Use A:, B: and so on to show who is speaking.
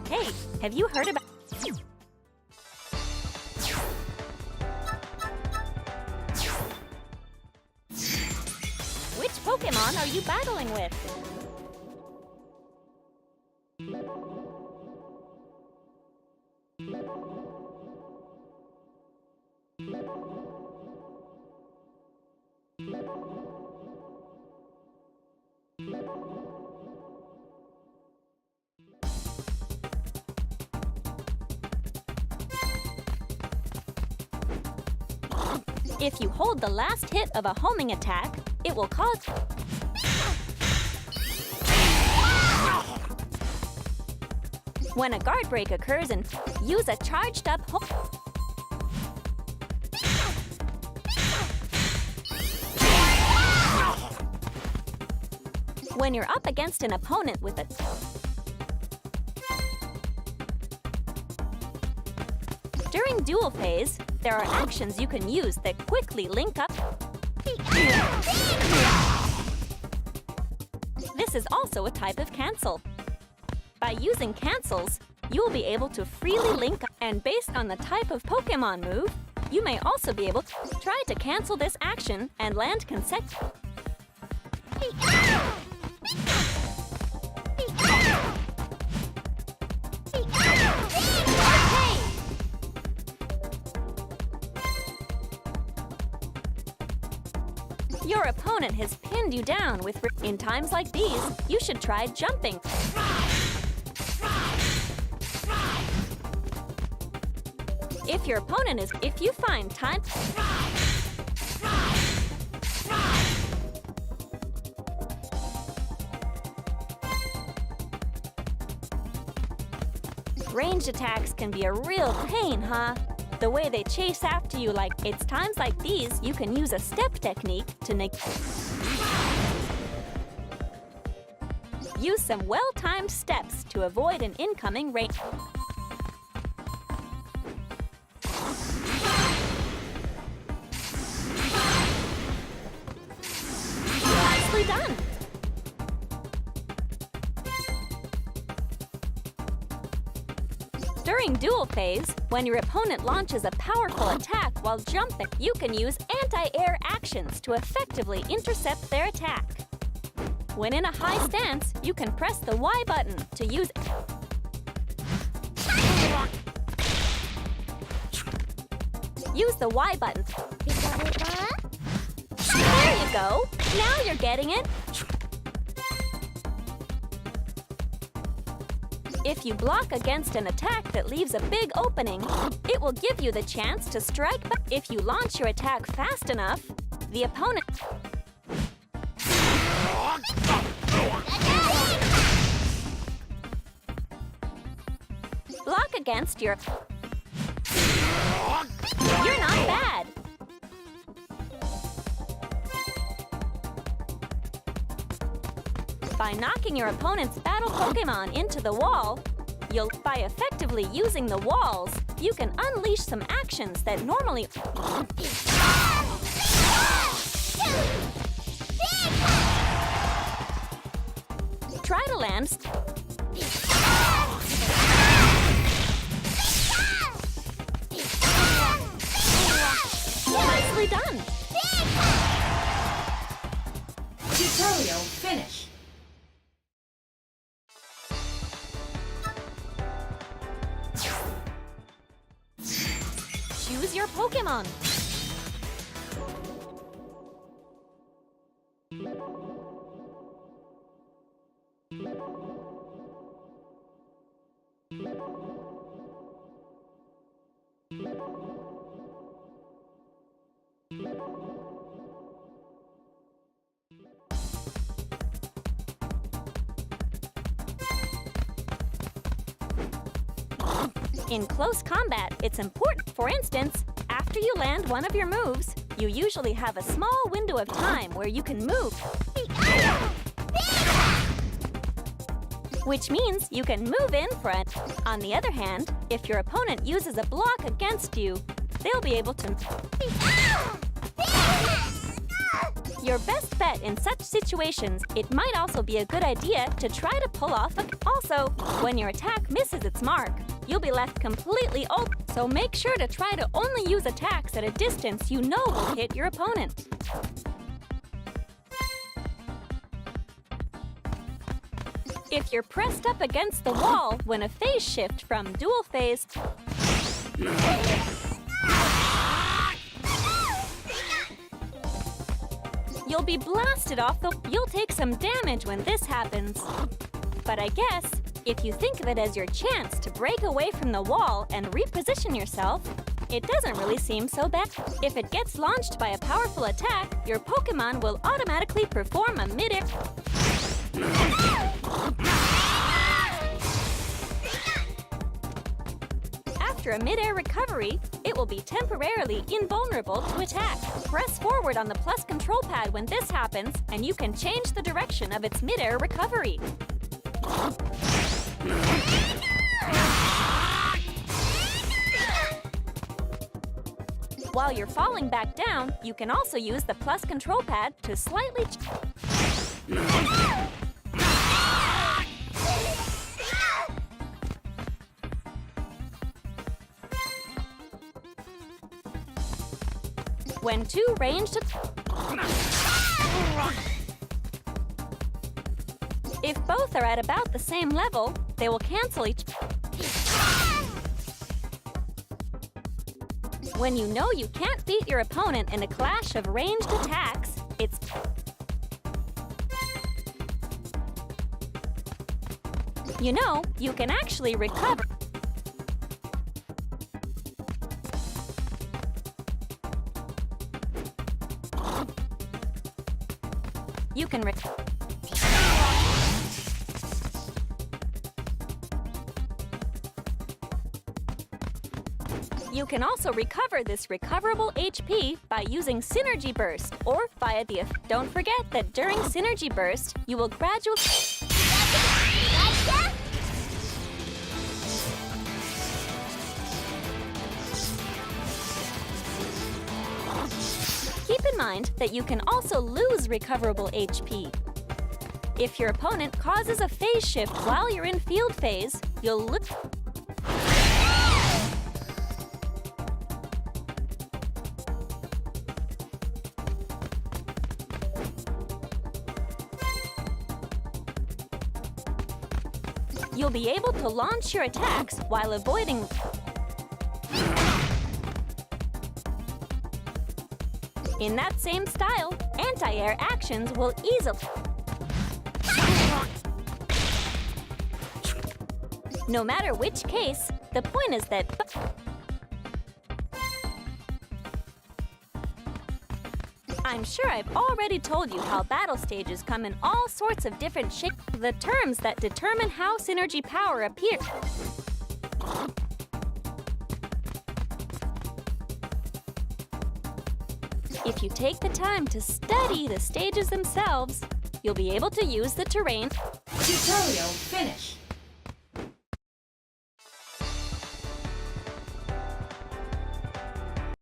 A: Hey, have you heard about... Which Pokémon are you battling with? If you hold the last hit of a homing attack, it will cause... When a guard break occurs and use a charged up When you're up against an opponent with a... During duel phase, there are actions you can use that quickly link up. This is also a type of cancel. By using cancels, you will be able to freely link up, and based on the type of Pokémon move, you may also be able to try to cancel this action and land consecutive. Your opponent has pinned you down with... In times like these, you should try jumping. If your opponent is... If you find time... Ranged attacks can be a real pain, huh? The way they chase after you, like... It's times like these you can use a step technique to use some well-timed steps to avoid an incoming range. Nicely done! During duel phase, when your opponent launches a powerful attack while jumping, you can use anti-air actions to effectively intercept their attack. When in a high stance, you can press the Y button to use... Use the Y button. There you go! Now you're getting it! If you block against an attack that leaves a big opening, it will give you the chance to strike back. If you launch your attack fast enough, the opponent... Block against your... You're not bad! By knocking your opponent's battle Pokémon into the wall, by effectively using the walls, you can unleash some actions that normally... Try to land... Nicely done!
B: Tutorial finished.
A: Choose your Pokémon. In close combat, it's important. For instance, after you land one of your moves, you usually have a small window of time where you can move. Which means you can move in front. On the other hand, if your opponent uses a block against you, they'll be able to... Your best bet in such situations, it might also be a good idea to try to pull off a... Also, when your attack misses its mark, you'll be left completely open, so make sure to try to only use attacks at a distance you know will hit your opponent. If you're pressed up against the wall when a phase shift from dual phase... You'll be blasted off the... You'll take some damage when this happens. But I guess, if you think of it as your chance to break away from the wall and reposition yourself, it doesn't really seem so bad. If it gets launched by a powerful attack, your Pokémon will automatically perform a mid-air... After a mid-air recovery, it will be temporarily invulnerable to attack. Press forward on the plus control pad when this happens, and you can change the direction of its mid-air recovery. While you're falling back down, you can also use the plus control pad to slightly... When two ranged... If both are at about the same level, they will cancel each... When you know you can't beat your opponent in a clash of ranged attacks, it's... You know, you can actually recover... You can You can also recover this recoverable HP by using Synergy Burst or via the... Don't forget that during Synergy Burst, you will gradually... Keep in mind that you can also lose recoverable HP. If your opponent causes a phase shift while you're in field phase, you'll lose... You'll be able to launch your attacks while avoiding... In that same style, anti-air actions will easily... No matter which case, the point is that... I'm sure I've already told you how battle stages come in all sorts of different shapes. The terms that determine how synergy power appears. If you take the time to study the stages themselves, you'll be able to use the terrain.
B: Tutorial